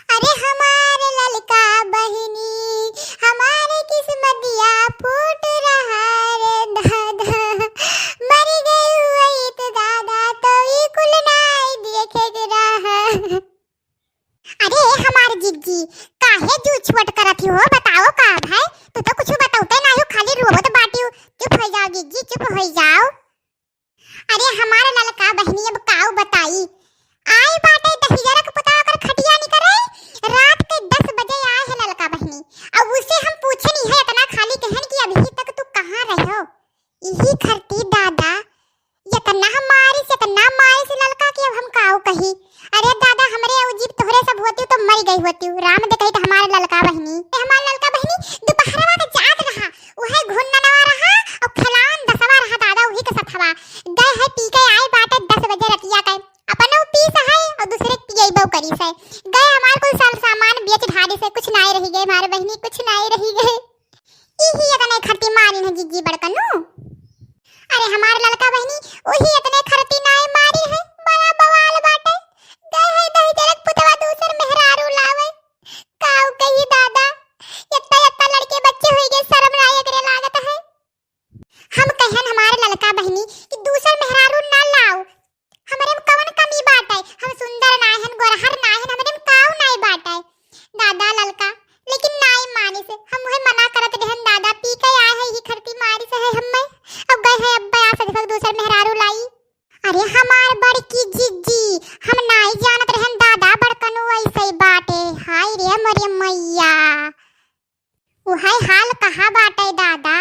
अरे हमारे ललका बहिनी, हमारे किस्मतिया फूट रहा रे दादा। मर गई हुई तो दादा तो ई कुल नाई देखे रहा। अरे हमारे जिज्जी काहे जूझ छोट करत हो, बताओ का भाई? तू तो कुछ बताउते ना हो, खाली रोबत बाटियो। चुप हो जाओ जिज्जी, चुप हो जाओ। अरे हमारा ललका बहिनी अब काऊ बताई। आई बाटे दहिजरा के पुता कर खटिया नहीं करे। रात के 10 बजे आए है ललका बहिनी। अब उसे हम पूछे नहीं है इतना, खाली कहन कि अभी तक तू कहां रहो। यही खरती दादा इतना मारी से ललका कि अब हम काऊ कही। अरे दादा हमरे उजीब तोहरे सब होती तो मर गई होती। राम दे कही तो हमारे ललका बहिनी दोपहरवा के जात रहा, उहे घुन नवा रहा और खिलान दसवा रहा दादा वही के सथवा। गए है पी के आए बाटे 10 बजे रतिया के। अपन पी है और दूसरे पियई बो करी से। गए हमार कुल सामान बेच ढारी से, कुछ नाई रही गए हमारे बहिनी, कुछ नाई रही गए। इही इतने खरती मारी है जिज्जी बड़कनु। अरे हमारे ललका बहिनी वही इतने खरती नाई मारी है, बड़ा बवाल बाटे। गए है दही जरक पुतवा दूसर मेहरारू लावे। काऊ कही दादा इतना लड़के बच्चे होई गए, शर्म ना एकरे लागत है। हम कहन हमारे ललका बहिनी कि दूसर मेहरारू ना लाओ। हमरे में कवन कमी बाटे? हम सुंदर नाहन गोरहर नाहन, हमरे में काऊ नाई बाटे दादा ललका। लेकिन नाई माने से हम वही मना करत रहन दादा। पी के आए है ही खरती मारी से है हम्मे। अब गए है अब्बा आ से दूसर मेहरारू लाई। अरे हमार बड़की जिज्जी हम नाई जानत रहन दादा बड़कनु ऐसे बाटे। हाय रे मोरे मैया, उहाय हाल कहा बाटे दादा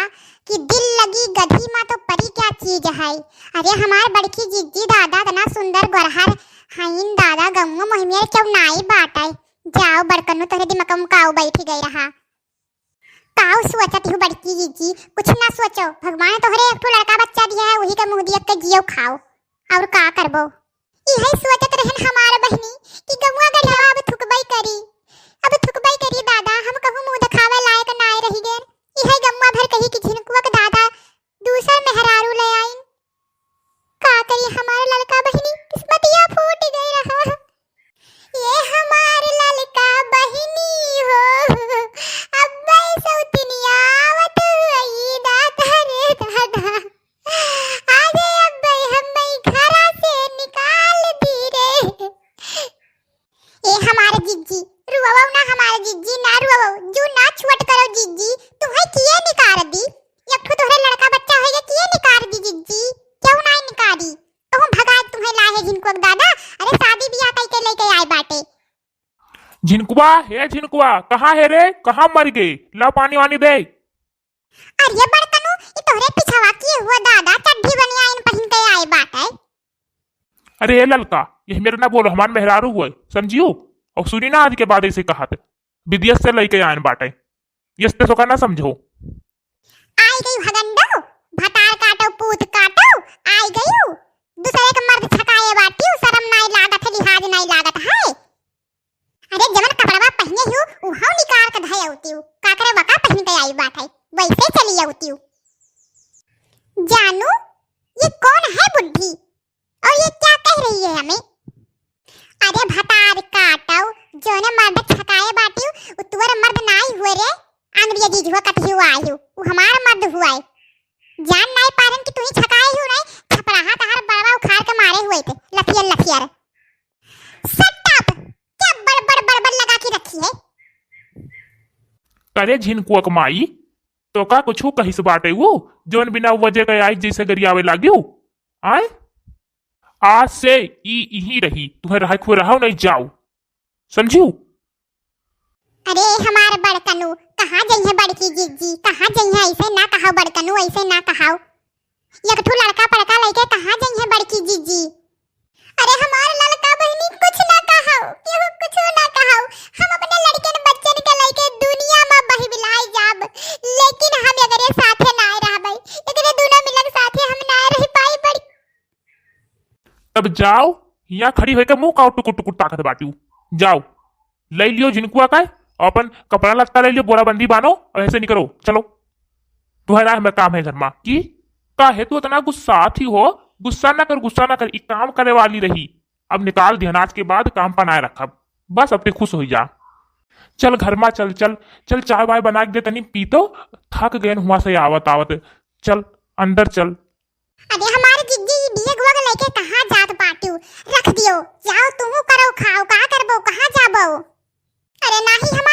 कि दिल लगी गधी मां तो परी क्या चीज है। अरे हमार बड़की जिज्जी दादा इतना सुंदर गोरहर हाइन दादा गम्मो मोहिमेर क्यों नाई बाटे। जाओ बड़कनु तोरे दिमाग में काऊ बैठी गई रहा। काऊ सोचती हूँ बड़की जिज्जी, कुछ ना सोचो। भगवान तोहरे एक लड़का बच्चा दिया है, वही का मुंह दिया के जियो खाओ और का करबो। यही सोचत रहन हमार बहनी कि गमुआ गढ़वा अब थुकबई करी। अब थुकबई करी दादा, हम कहूं मुंह दिखावे लायक नाय रही गेन। यही गमुआ भर कही कि झिनकुआ के दादा दूसर मेहरारू ले आइन। का करी हमार लड़का बहनी किस्मतिया फूट गई रहा। ये हमार ललका बहिनी हो, अब्बा सौतनिया आवत हुई दादा रे दादा। आजे अब्बा हम्मे घरा से निकाल दी रे। ये हमारे जिज्जी रुवाओ ना, हमारे जिज्जी ना रुवाओ, जो ना छुट करो जिज्जी। तुम्हें किए निकाल दी? एक ठो तोहरे लड़का बच्चा होएगा किए निकाल दी जिज्जी? क्यों ना निकारी? तुम भगा तुम्हें लाए जिनको दादा। अरे शादी बियाह कई के लेके आए बाटे। झिनकुआ हे झिनकुआ, कहाँ है रे? कहाँ मर गई? ला पानी वानी दे। अरे बड़कनु ये तोहरे पिछवा किए हुआ दादा चड्ढी बनिया इन पहन के आए बाटे। अरे ये ललका ये मेरे ना बोलो, हमार मेहरारू हुए समझियो। और सुनी ना आज के बाद ऐसे कहा थे विदेश से लेके आए बाटे, ये तो का ना समझो। आई गई भगंडो, भतार काटो पूत काटो, आई गई हूँ। दूसरे के मर्द छकाए बाटी, शर्म नहीं लागत है, लिहाज नहीं लागत है। अरे जवन कपड़वा पहने हूँ उहां निकाल के धय होती हूँ। काकरे वका पहन के आई बाटे, वैसे चली होती हूँ। जानू ये कौन है बुद्धि और ये क्या कह रही है हमें? अरे भतार काटो, जोने मर्द छकाए बाटी उतवर मर्द नाई हुए रे। अंग्रेजी हुआ कथी हुआ आई हूँ, वो हमारा मर्द हुआ है। जान नहीं पारन कि तू ही छकाई हूँ नहीं, छपराहा तहार बड़वा उखाड़ के मारे हुए थे लफियर लफियर। सट्टाप क्या बड़ लगा के रखी है। अरे झिनकुआ कमाई तो का कुछ कहिस बाटे वो जोन बिना वजह के आई जैसे गरियावे लागियो। आए आज से यही रही, तुम्हें रहा खो रहा नहीं जाओ समझियो। अरे हमार बड़कनु कहाँ जइहे बड़की जिज्जी, कहाँ जइहे? ऐसे ना कहाओ बड़कनु, ऐसे ना कहाओ। एक ठो लड़का पड़का लेके कहाँ जइहे बड़की जिज्जी? अरे हमार लड़का बहनी कुछ ना कहाओ, केहू कुछ ना कहाओ। हम अपने लड़के ने बच्चन के लेके दुनिया में बही बिलाई जाब, लेकिन हम अगरे साथे ना रहबै, अगरे दोनों मिलन साथे हम ना रह पाई बड़ी। तब जाओ यहाँ खड़ी होकर मुंह का टुकुर टुकुर ताकत बाटू। जाओ ले लियो झिनकुआ का, अपन कपड़ा लत्ता ले लियो, बोरा बंदी बानो और ऐसे निकलो चलो। तुम्हारा हमें काम है घर माँ की का है। तू इतना गुस्सा थी हो, गुस्सा ना कर, गुस्सा ना कर। एक काम करे वाली रही, अब निकाल दिया, आज के बाद काम पर ना रखा। बस अब ते खुश हो जा। चल घर में चल चल चल, चाय वाय बना के दे तनी पी तो, थक गए हुआ से आवत आवत। चल अंदर चल। अरे हमारे जिज्जी बिये गुआ के लेके कहाँ जात बाटू, रख दियो, जाओ तुम करो खाओ, का करबो, कहाँ जाबो। अरे नाही हम